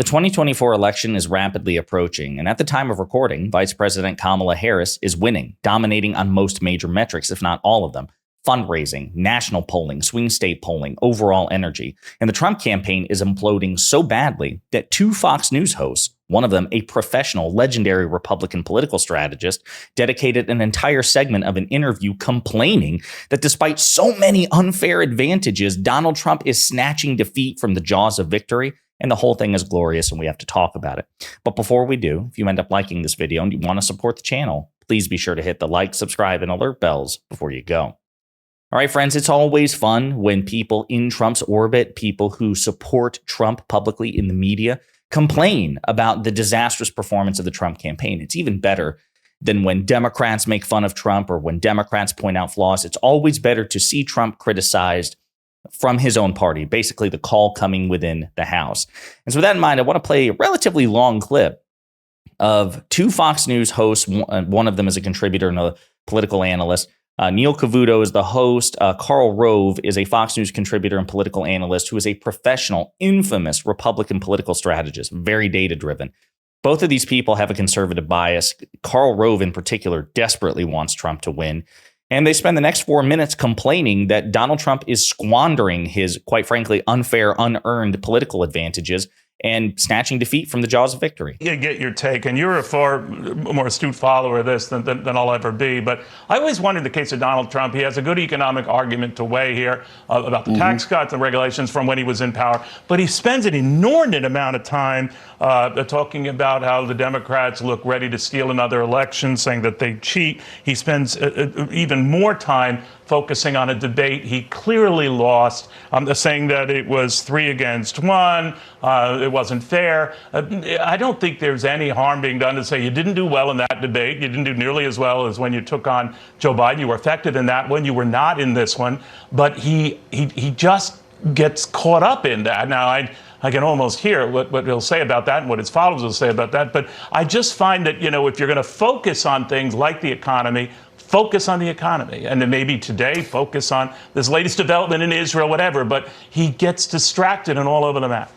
The 2024 election is rapidly approaching, and at the time of recording, Vice President Kamala Harris is winning, dominating on most major metrics, if not all of them. Fundraising, national polling, swing state polling, overall energy. And the Trump campaign is imploding so badly that two Fox News hosts, one of them a professional, legendary Republican political strategist, dedicated an entire segment of an interview complaining that despite so many unfair advantages, Donald Trump is snatching defeat from the jaws of victory. And the whole thing is glorious, and we have to talk about it. But before we do, if you end up liking this video and you want to support the channel, please be sure to hit the like, subscribe, and alert bells before you go. All right, friends, it's always fun when people in Trump's orbit, people who support Trump publicly in the media, complain about the disastrous performance of the Trump campaign. It's even better than when Democrats make fun of Trump or when Democrats point out flaws. It's always better to see Trump criticized from his own party, basically the call coming within the House. And so with that in mind, I want to play a relatively long clip of two Fox News hosts. One of them is a contributor and a political analyst. Neil Cavuto is the host. Karl Rove is a Fox News contributor and political analyst who is a professional, infamous Republican political strategist, very data-driven. Both of these people have a conservative bias. Karl Rove, in particular, desperately wants Trump to win. And they spend the next 4 minutes complaining that Donald Trump is squandering his, quite frankly, unfair, unearned political advantages and snatching defeat from the jaws of victory. You get your take, and you're a far more astute follower of this than I'll ever be. But I always wondered in the case of Donald Trump, he has a good economic argument to weigh here about the tax cuts and regulations from when he was in power. But he spends an inordinate amount of time talking about how the Democrats look ready to steal another election, saying that they cheat. He spends even more time focusing on a debate he clearly lost, saying that it was 3 against 1, it wasn't fair. I don't think there's any harm being done to say you didn't do well in that debate. You didn't do nearly as well as when you took on Joe Biden. You were effective in that one. You were not in this one. But he just gets caught up in that. Now, I can almost hear what he'll say about that and what his followers will say about that. But I just find that, if you're going to focus on things like the economy, focus on the economy. And then maybe today, focus on this latest development in Israel, whatever. But he gets distracted and all over the map.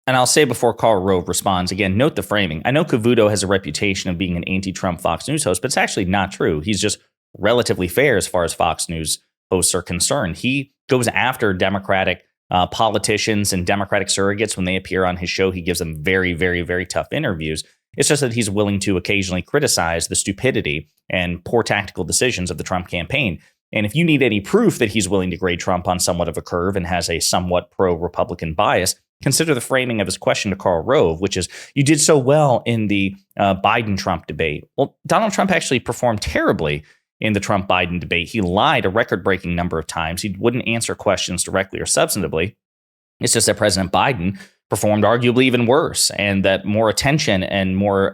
And I'll say before Karl Rove responds, again, note the framing. I know Cavuto has a reputation of being an anti-Trump Fox News host, but it's actually not true. He's just relatively fair as far as Fox News hosts are concerned. He goes after Democratic politicians and Democratic surrogates when they appear on his show. He gives them very, very, very tough interviews. It's just that he's willing to occasionally criticize the stupidity and poor tactical decisions of the Trump campaign. And if you need any proof that he's willing to grade Trump on somewhat of a curve and has a somewhat pro-Republican bias, consider the framing of his question to Karl Rove, which is, you did so well in the Biden-Trump debate. Well, Donald Trump actually performed terribly in the Trump-Biden debate. He lied a record-breaking number of times. He wouldn't answer questions directly or substantively. It's just that President Biden performed arguably even worse, and that more attention and more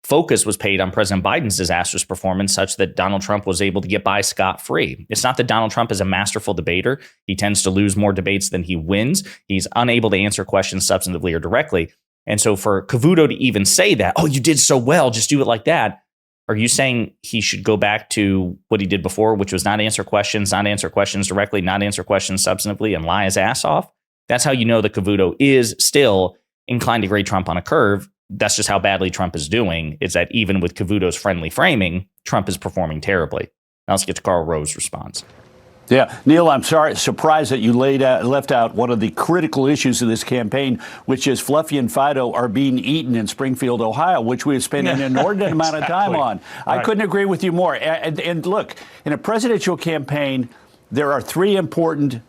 focus was paid on President Biden's disastrous performance, such that Donald Trump was able to get by scot-free. It's not that Donald Trump is a masterful debater. He tends to lose more debates than he wins. He's unable to answer questions substantively or directly. And so for Cavuto to even say that, oh, you did so well, just do it like that, are you saying he should go back to what he did before, which was not answer questions directly, not answer questions substantively, and lie his ass off? That's how you know that Cavuto is still inclined to grade Trump on a curve. That's just how badly Trump is doing, is that even with Cavuto's friendly framing, Trump is performing terribly. Now let's get to Karl Rove's response. Yeah, Neil, I'm surprised that you left out one of the critical issues of this campaign, which is Fluffy and Fido are being eaten in Springfield, Ohio, which we have spent an inordinate amount of time on. Right. I couldn't agree with you more. And look, in a presidential campaign, there are 3 important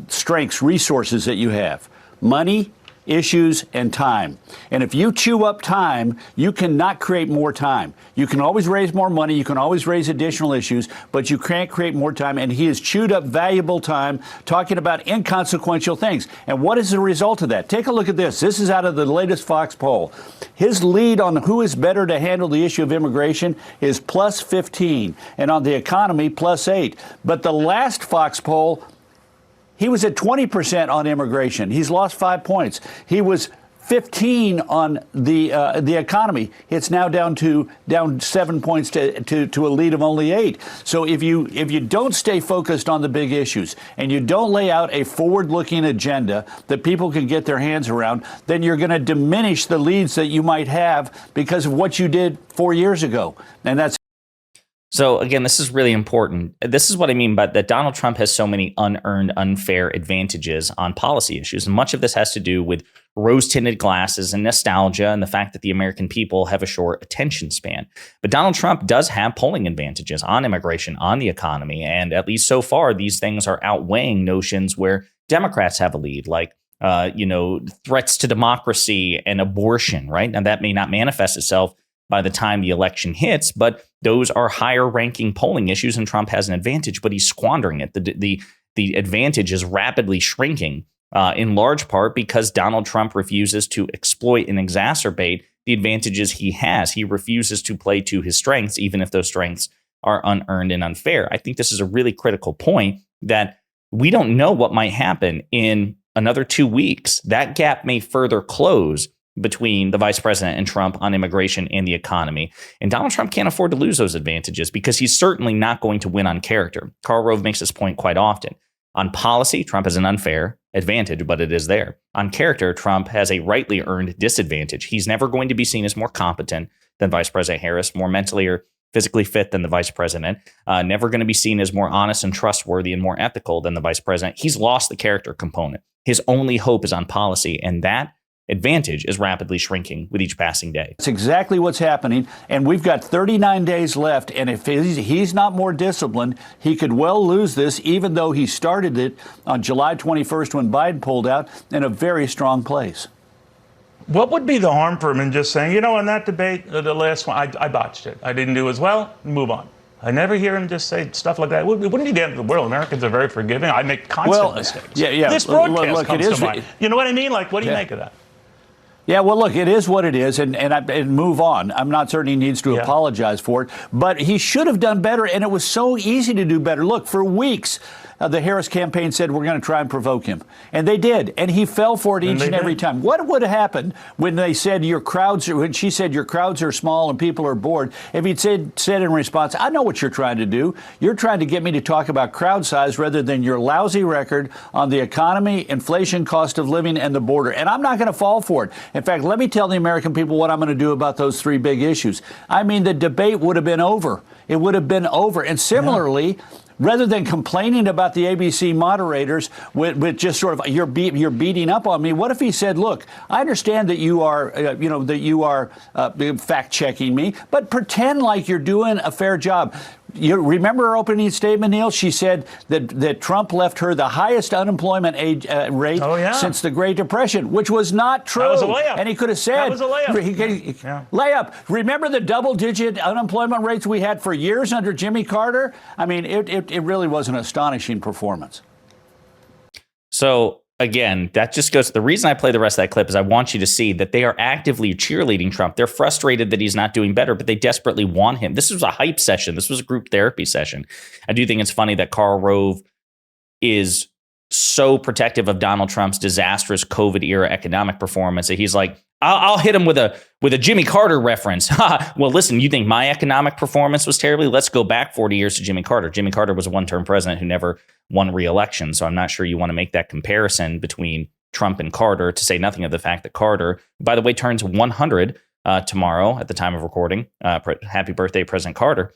strengths, resources that you have: money, issues, and time. And if you chew up time, you cannot create more time. You can always raise more money, you can always raise additional issues, but you can't create more time. And he has chewed up valuable time talking about inconsequential things. And what is the result of that? Take a look at this. This is out of the latest Fox poll. His lead on who is better to handle the issue of immigration is plus 15, and on the economy, plus 8. But the last Fox poll, he was at 20% on immigration. He's lost 5 points. He was 15 on the economy. It's now down 7 points to a lead of only 8. So if you don't stay focused on the big issues and you don't lay out a forward-looking agenda that people can get their hands around, then you're going to diminish the leads that you might have because of what you did 4 years ago. And that's So again, this is really important. This is what I mean by that Donald Trump has so many unearned, unfair advantages on policy issues. And much of this has to do with rose-tinted glasses and nostalgia and the fact that the American people have a short attention span. But Donald Trump does have polling advantages on immigration, on the economy. And at least so far, these things are outweighing notions where Democrats have a lead, like threats to democracy and abortion, right? Now, that may not manifest itself by the time the election hits, but those are higher ranking polling issues and Trump has an advantage, but he's squandering it. The advantage is rapidly shrinking in large part because Donald Trump refuses to exploit and exacerbate the advantages he has. He refuses to play to his strengths, even if those strengths are unearned and unfair. I think this is a really critical point that we don't know what might happen in another 2 weeks. That gap may further close between the vice president and Trump on immigration and the economy. And Donald Trump can't afford to lose those advantages because he's certainly not going to win on character. Karl Rove makes this point quite often. On policy, Trump has an unfair advantage, but it is there. On character, Trump has a rightly earned disadvantage. He's never going to be seen as more competent than Vice President Harris, more mentally or physically fit than the vice president, never going to be seen as more honest and trustworthy and more ethical than the vice president. He's lost the character component. His only hope is on policy, and that advantage is rapidly shrinking with each passing day. That's exactly what's happening. And we've got 39 days left. And if he's not more disciplined, he could well lose this, even though he started it on July 21st when Biden pulled out in a very strong place. What would be the harm for him in just saying, in that debate, the last one, I botched it. I didn't do as well. Move on. I never hear him just say stuff like that. It wouldn't be the end of the world. Americans are very forgiving. I make constant mistakes. Yeah. This broadcast comes to mind. You know what I mean? Like, what do you make of that? Yeah, well, look, it is what it is, and move on. I'm not certain he needs to apologize for it, but he should have done better, and it was so easy to do better. Look, for weeks, the Harris campaign said we're going to try and provoke him, and they did, and he fell for it each and every time. What would have happened when they said when she said your crowds are small and people are bored? If he'd said in response, I know what you're trying to do. You're trying to get me to talk about crowd size rather than your lousy record on the economy, inflation, cost of living, and the border, and I'm not going to fall for it. In fact, let me tell the American people what I'm going to do about those three big issues. I mean, the debate would have been over. It would have been over. And similarly, rather than complaining about the ABC moderators with just sort of you're beating up on me, what if he said, look, I understand that you are fact checking me, but pretend like you're doing a fair job. You remember her opening statement, Neil? She said that Trump left her the highest unemployment rate since the Great Depression, which was not true. That was a layup. And he could have said, that was a layup. Layup. Remember the double-digit unemployment rates we had for years under Jimmy Carter? I mean, it really was an astonishing performance. So again, that just goes. The reason I play the rest of that clip is I want you to see that they are actively cheerleading Trump. They're frustrated that he's not doing better, but they desperately want him. This was a hype session. This was a group therapy session. I do think it's funny that Karl Rove is so protective of Donald Trump's disastrous COVID era economic performance that he's like, I'll hit him with a Jimmy Carter reference. Well, listen, you think my economic performance was terribly? Let's go back 40 years to Jimmy Carter. Jimmy Carter was a one-term president who never won re-election. So I'm not sure you want to make that comparison between Trump and Carter, to say nothing of the fact that Carter, by the way, turns 100 tomorrow at the time of recording. Happy birthday, President Carter.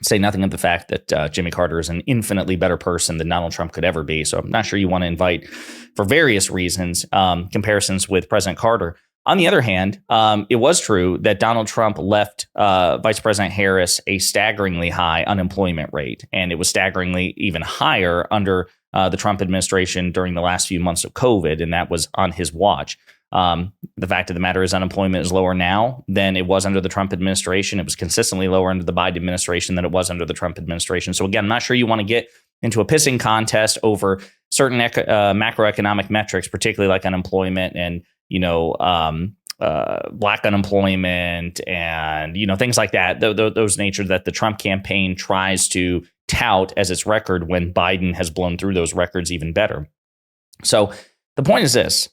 Say nothing of the fact that Jimmy Carter is an infinitely better person than Donald Trump could ever be. So I'm not sure you want to invite, for various reasons, comparisons with President Carter. On the other hand, it was true that Donald Trump left Vice President Harris a staggeringly high unemployment rate, and it was staggeringly even higher under the Trump administration during the last few months of COVID, and that was on his watch. The fact of the matter is unemployment is lower now than it was under the Trump administration. It was consistently lower under the Biden administration than it was under the Trump administration. So again, I'm not sure you want to get into a pissing contest over certain macroeconomic metrics, particularly like unemployment and, black unemployment and, things like that. Those nature that the Trump campaign tries to tout as its record when Biden has blown through those records even better. So the point is this.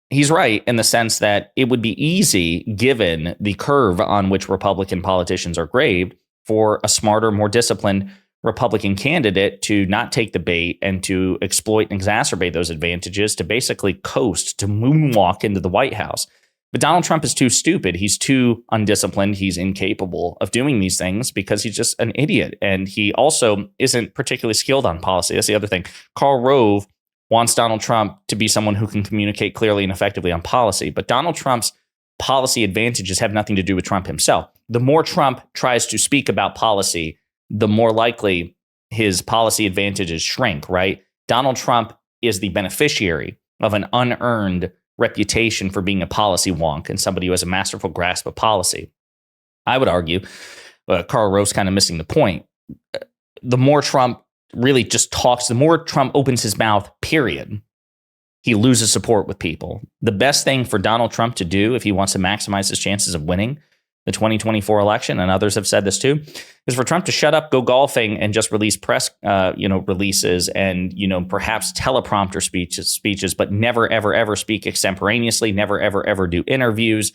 he's right in the sense that it would be easy, given the curve on which Republican politicians are graved, for a smarter, more disciplined Republican candidate to not take the bait and to exploit and exacerbate those advantages, to basically coast, to moonwalk into the White House. But Donald Trump is too stupid. He's too undisciplined. He's incapable of doing these things because he's just an idiot. And he also isn't particularly skilled on policy. That's the other thing. Karl Rove wants Donald Trump to be someone who can communicate clearly and effectively on policy. But Donald Trump's policy advantages have nothing to do with Trump himself. The more Trump tries to speak about policy, the more likely his policy advantages shrink, right? Donald Trump is the beneficiary of an unearned reputation for being a policy wonk and somebody who has a masterful grasp of policy. I would argue, Karl Rove's kind of missing the point. The more Trump really just talks, the more Trump opens his mouth, period, he loses support with people. The best thing for Donald Trump to do if he wants to maximize his chances of winning the 2024 election, and others have said this too, is for Trump to shut up, go golfing, and just release press releases and perhaps teleprompter speeches, but never, ever, ever speak extemporaneously, never, ever, ever do interviews,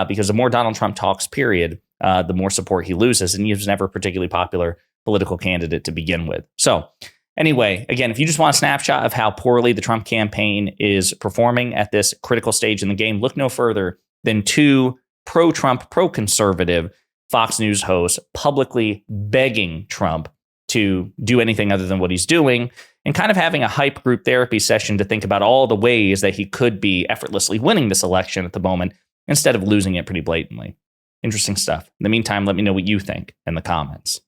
because the more Donald Trump talks, period, the more support he loses, and he was never a particularly popular political candidate to begin with. So anyway, again, if you just want a snapshot of how poorly the Trump campaign is performing at this critical stage in the game, look no further than two pro-Trump, pro-conservative Fox News hosts publicly begging Trump to do anything other than what he's doing, and kind of having a hype group therapy session to think about all the ways that he could be effortlessly winning this election at the moment instead of losing it pretty blatantly. Interesting stuff. In the meantime, let me know what you think in the comments.